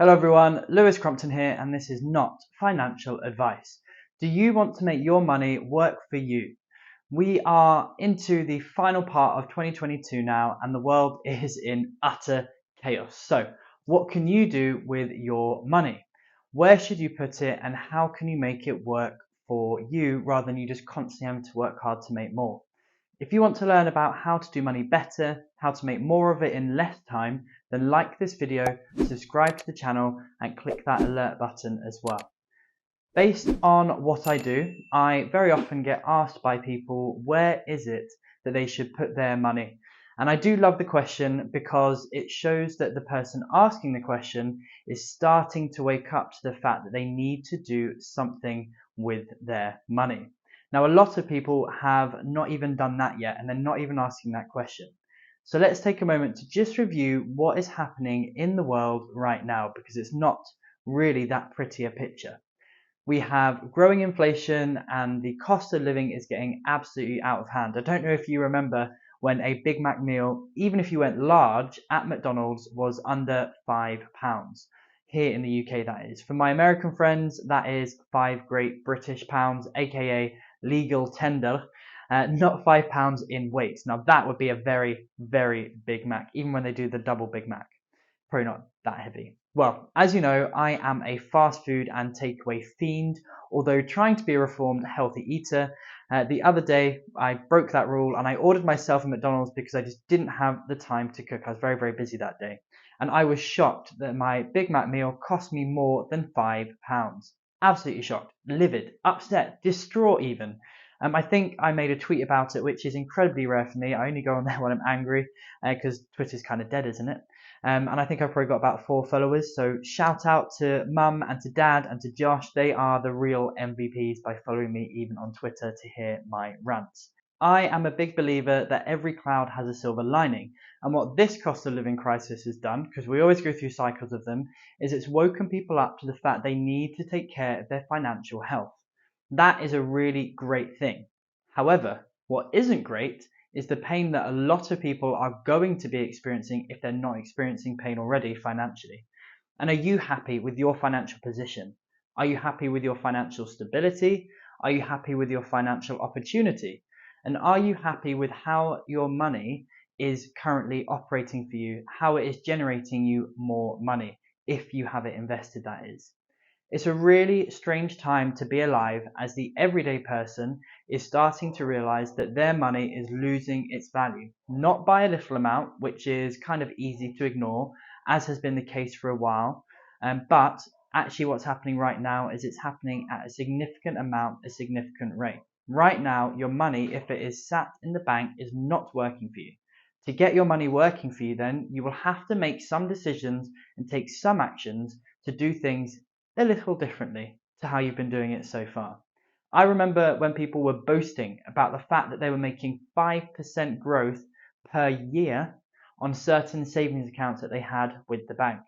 Hello everyone, Lewis Crompton here, and this is not financial advice. Do you want to make your money work for you? We are into the final part of 2022 now, and the world is in utter chaos. So, what can you do with your money? Where should you put it, and how can you make it work for you rather than you just constantly having to work hard to make more? If you want to learn about how to do money better, how to make more of it in less time, then like this video, subscribe to the channel and click that alert button as well. Based on what I do, I very often get asked by people where is it that they should put their money. And I do love the question because it shows that the person asking the question is starting to wake up to the fact that they need to do something with their money. Now, a lot of people have not even done that yet, and they're not even asking that question. So let's take a moment to just review what is happening in the world right now, because it's not really that pretty a picture. We have growing inflation and the cost of living is getting absolutely out of hand. I don't know if you remember when a Big Mac meal, even if you went large at McDonald's, was under £5. Here in the UK, that is. For my American friends, that is 5 great British pounds, aka legal tender, not £5 in weight. Now that would be a very, very Big Mac, even when they do the double Big Mac. Probably not that heavy. Well, as you know, I am a fast food and takeaway fiend, although trying to be a reformed healthy eater. The other day, I broke that rule and I ordered myself a McDonald's because I just didn't have the time to cook. I was very, very busy that day. And I was shocked that my Big Mac meal cost me more than £5. Absolutely shocked, livid, upset, distraught even. I think I made a tweet about it, which is incredibly rare for me. I only go on there when I'm angry because Twitter's kind of dead, isn't it? And I think I've probably got about 4 followers. So shout out to Mum and to Dad and to Josh. They are the real MVPs by following me even on Twitter to hear my rants. I am a big believer that every cloud has a silver lining. And what this cost of living crisis has done, because we always go through cycles of them, is it's woken people up to the fact they need to take care of their financial health. That is a really great thing. However, what isn't great is the pain that a lot of people are going to be experiencing if they're not experiencing pain already financially. And are you happy with your financial position? Are you happy with your financial stability? Are you happy with your financial opportunity? And are you happy with how your money is currently operating for you, how it is generating you more money, if you have it invested, that is? It's a really strange time to be alive as the everyday person is starting to realize that their money is losing its value. Not by a little amount, which is kind of easy to ignore, as has been the case for a while, but actually what's happening right now is it's happening at a significant amount, a significant rate. Right now, your money, if it is sat in the bank, is not working for you. To get your money working for you, then, you will have to make some decisions and take some actions to do things a little differently to how you've been doing it so far. I remember when people were boasting about the fact that they were making 5% growth per year on certain savings accounts that they had with the bank.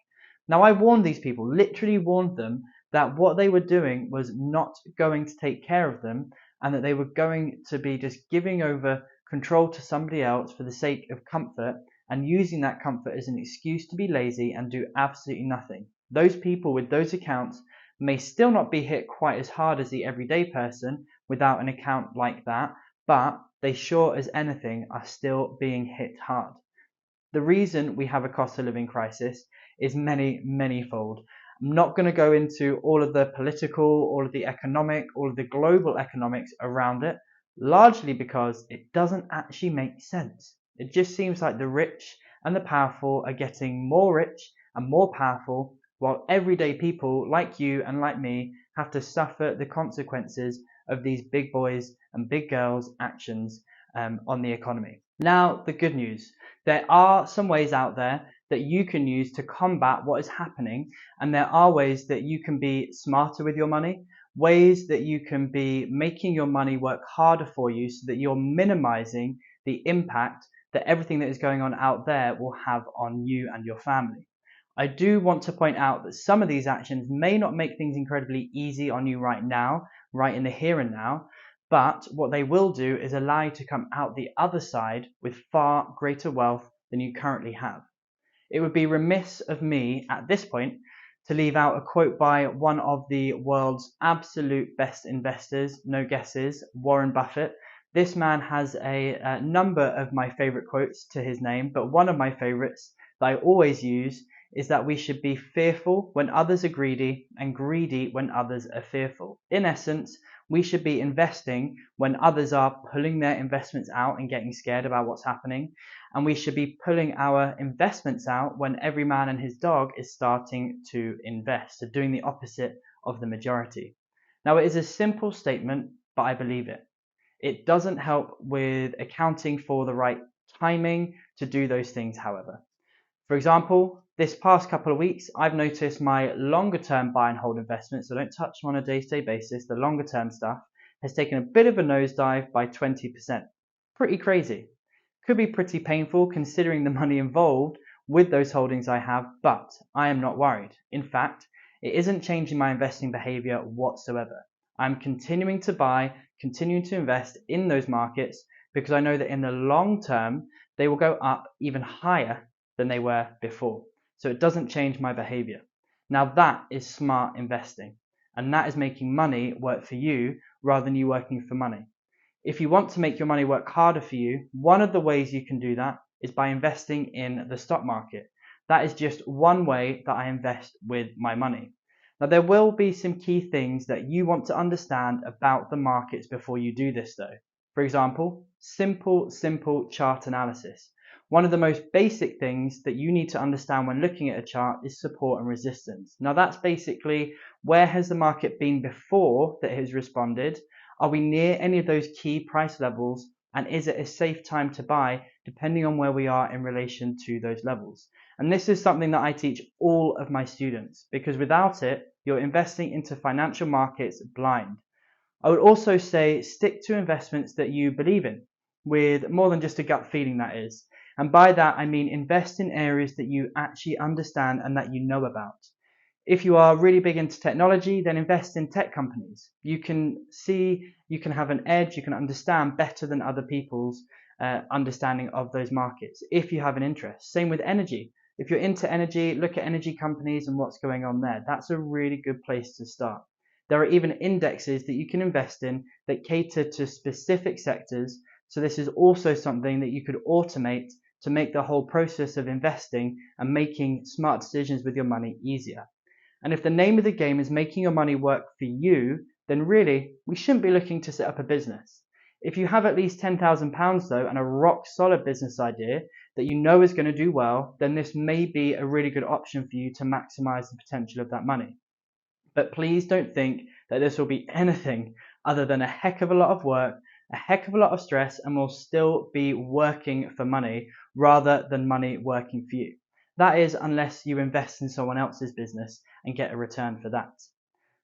Now, I warned these people, literally warned them, that what they were doing was not going to take care of them and that they were going to be just giving over control to somebody else for the sake of comfort and using that comfort as an excuse to be lazy and do absolutely nothing. Those people with those accounts may still not be hit quite as hard as the everyday person without an account like that, but they sure as anything are still being hit hard. The reason we have a cost of living crisis is many-fold. I'm not going to go into all of the political, all of the economic, all of the global economics around it, largely because it doesn't actually make sense. It just seems like the rich and the powerful are getting more rich and more powerful, while everyday people like you and like me have to suffer the consequences of these big boys and big girls' actions on the economy. Now, the good news. There are some ways out there that you can use to combat what is happening, and there are ways that you can be smarter with your money, ways that you can be making your money work harder for you so that you're minimizing the impact that everything that is going on out there will have on you and your family. I do want to point out that some of these actions may not make things incredibly easy on you right now, right in the here and now, but what they will do is allow you to come out the other side with far greater wealth than you currently have. It would be remiss of me at this point to leave out a quote by one of the world's absolute best investors, no guesses, Warren Buffett. This man has a number of my favorite quotes to his name, but one of my favorites that I always use is that we should be fearful when others are greedy and greedy when others are fearful. In essence, we should be investing when others are pulling their investments out and getting scared about what's happening. And we should be pulling our investments out when every man and his dog is starting to invest, so doing the opposite of the majority. Now, it is a simple statement, but I believe it. It doesn't help with accounting for the right timing to do those things, however. For example, this past couple of weeks, I've noticed my longer term buy and hold investments, so don't touch them on a day-to-day basis, the longer term stuff, has taken a bit of a nosedive by 20%. Pretty crazy. Could be pretty painful considering the money involved with those holdings I have, but I am not worried. In fact, it isn't changing my investing behavior whatsoever. I'm continuing to buy, continuing to invest in those markets because I know that in the long term, they will go up even higher than they were before. So it doesn't change my behavior. Now that is smart investing, and that is making money work for you rather than you working for money. If you want to make your money work harder for you, one of the ways you can do that is by investing in the stock market. That is just one way that I invest with my money. Now, there will be some key things that you want to understand about the markets before you do this though. For example, simple chart analysis. One of the most basic things that you need to understand when looking at a chart is support and resistance. Now that's basically where has the market been before that it has responded? Are we near any of those key price levels? And is it a safe time to buy depending on where we are in relation to those levels? And this is something that I teach all of my students because without it, you're investing into financial markets blind. I would also say stick to investments that you believe in with more than just a gut feeling, that is. And by that, I mean invest in areas that you actually understand and that you know about. If you are really big into technology, then invest in tech companies. You can see, you can have an edge, you can understand better than other people's understanding of those markets if you have an interest. Same with energy. If you're into energy, look at energy companies and what's going on there. That's a really good place to start. There are even indexes that you can invest in that cater to specific sectors. So this is also something that you could automate to make the whole process of investing and making smart decisions with your money easier. And if the name of the game is making your money work for you, then really, we shouldn't be looking to set up a business. If you have at least £10,000 though and a rock solid business idea that you know is going to do well, then this may be a really good option for you to maximize the potential of that money. But please don't think that this will be anything other than a heck of a lot of work, a heck of a lot of stress, and will still be working for money rather than money working for you. That is, unless you invest in someone else's business and get a return for that.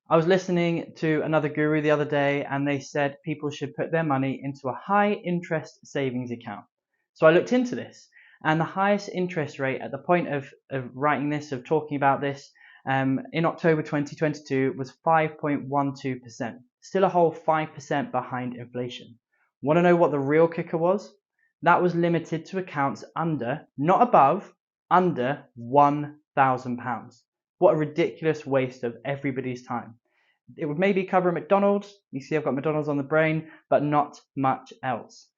I was listening to another guru the other day and they said people should put their money into a high interest savings account. So I looked into this, and the highest interest rate at the point of writing this, of talking about this, in October 2022 was 5.12%. Still a whole 5% behind inflation. Want to know what the real kicker was? That was limited to accounts under, not above, under £1,000. What a ridiculous waste of everybody's time. It would maybe cover McDonald's. You see I've got McDonald's on the brain, but not much else.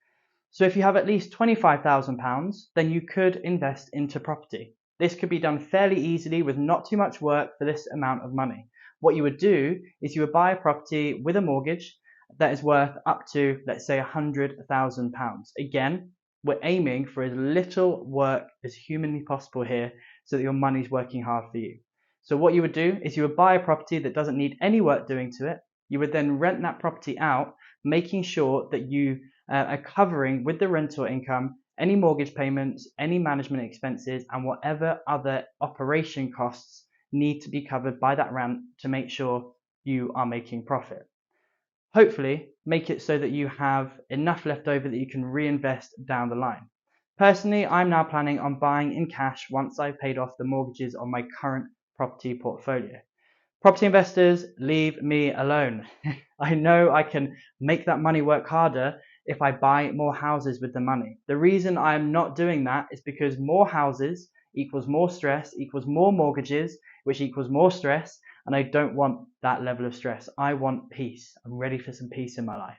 So if you have at least £25,000, then you could invest into property. This could be done fairly easily with not too much work for this amount of money. What you would do is you would buy a property with a mortgage that is worth up to, let's say, £100,000. Again, we're aiming for as little work as humanly possible here so that your money's working hard for you. So what you would do is you would buy a property that doesn't need any work doing to it. You would then rent that property out, making sure that you are covering with the rental income any mortgage payments, any management expenses, and whatever other operation costs need to be covered by that rent to make sure you are making profit. Hopefully, make it so that you have enough left over that you can reinvest down the line. Personally, I'm now planning on buying in cash once I've paid off the mortgages on my current property portfolio. Property investors, leave me alone. I know I can make that money work harder if I buy more houses with the money. The reason I'm not doing that is because more houses equals more stress, equals more mortgages, which equals more stress, and I don't want that level of stress. I want peace. I'm ready for some peace in my life.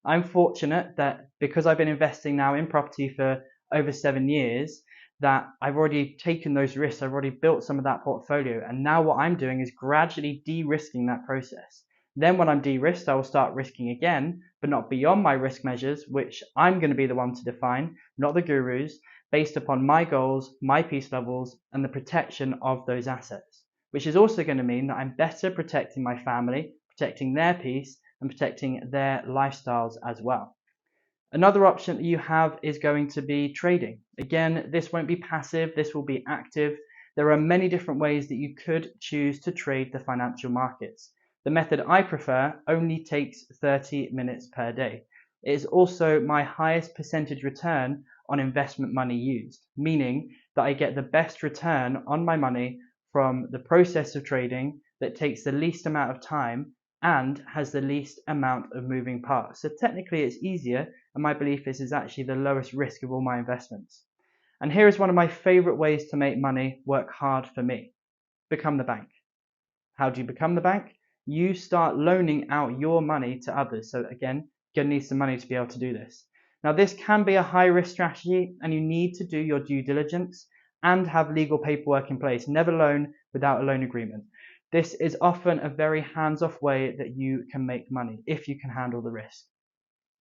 I'm fortunate that because I've been investing now in property for over 7 years, that I've already taken those risks. I've already built some of that portfolio, and now what I'm doing is gradually de-risking that process. Then when I'm de-risked, I will start risking again, but not beyond my risk measures, which I'm going to be the one to define, not the gurus, based upon my goals, my peace levels, and the protection of those assets, which is also going to mean that I'm better protecting my family, protecting their peace, and protecting their lifestyles as well. Another option that you have is going to be trading. Again, this won't be passive, this will be active. There are many different ways that you could choose to trade the financial markets. The method I prefer only takes 30 minutes per day. It is also my highest percentage return on investment money used, meaning that I get the best return on my money from the process of trading that takes the least amount of time and has the least amount of moving parts. So technically it's easier, and my belief is actually the lowest risk of all my investments. And here is one of my favorite ways to make money work hard for me. Become the bank. How do you become the bank? You start loaning out your money to others. So again, you're going to need some money to be able to do this. Now this can be a high risk strategy, and you need to do your due diligence and have legal paperwork in place. Never loan without a loan agreement. This is often a very hands-off way that you can make money if you can handle the risk.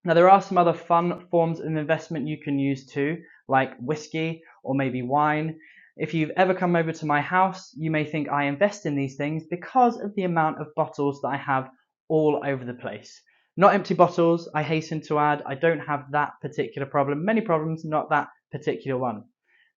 Now there are some other fun forms of investment you can use too, like whiskey or maybe wine. If you've ever come over to my house, you may think I invest in these things because of the amount of bottles that I have all over the place. Not empty bottles, I hasten to add. I don't have that particular problem. Many problems, not that particular one.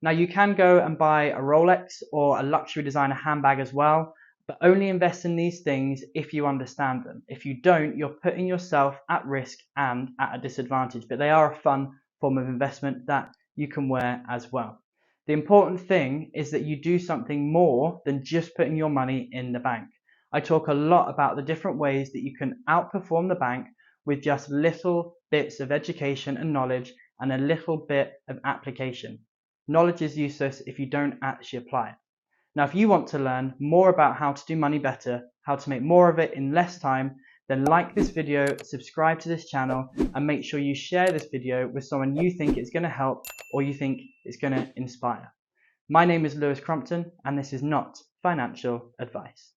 Now you can go and buy a Rolex or a luxury designer handbag as well, but only invest in these things if you understand them. If you don't, you're putting yourself at risk and at a disadvantage, but they are a fun form of investment that you can wear as well. The important thing is that you do something more than just putting your money in the bank. I talk a lot about the different ways that you can outperform the bank with just little bits of education and knowledge and a little bit of application. Knowledge is useless if you don't actually apply it. Now, if you want to learn more about how to do money better, how to make more of it in less time, then like this video, subscribe to this channel, and make sure you share this video with someone you think it's going to help or you think it's going to inspire. My name is Lewis Crompton, and this is not financial advice.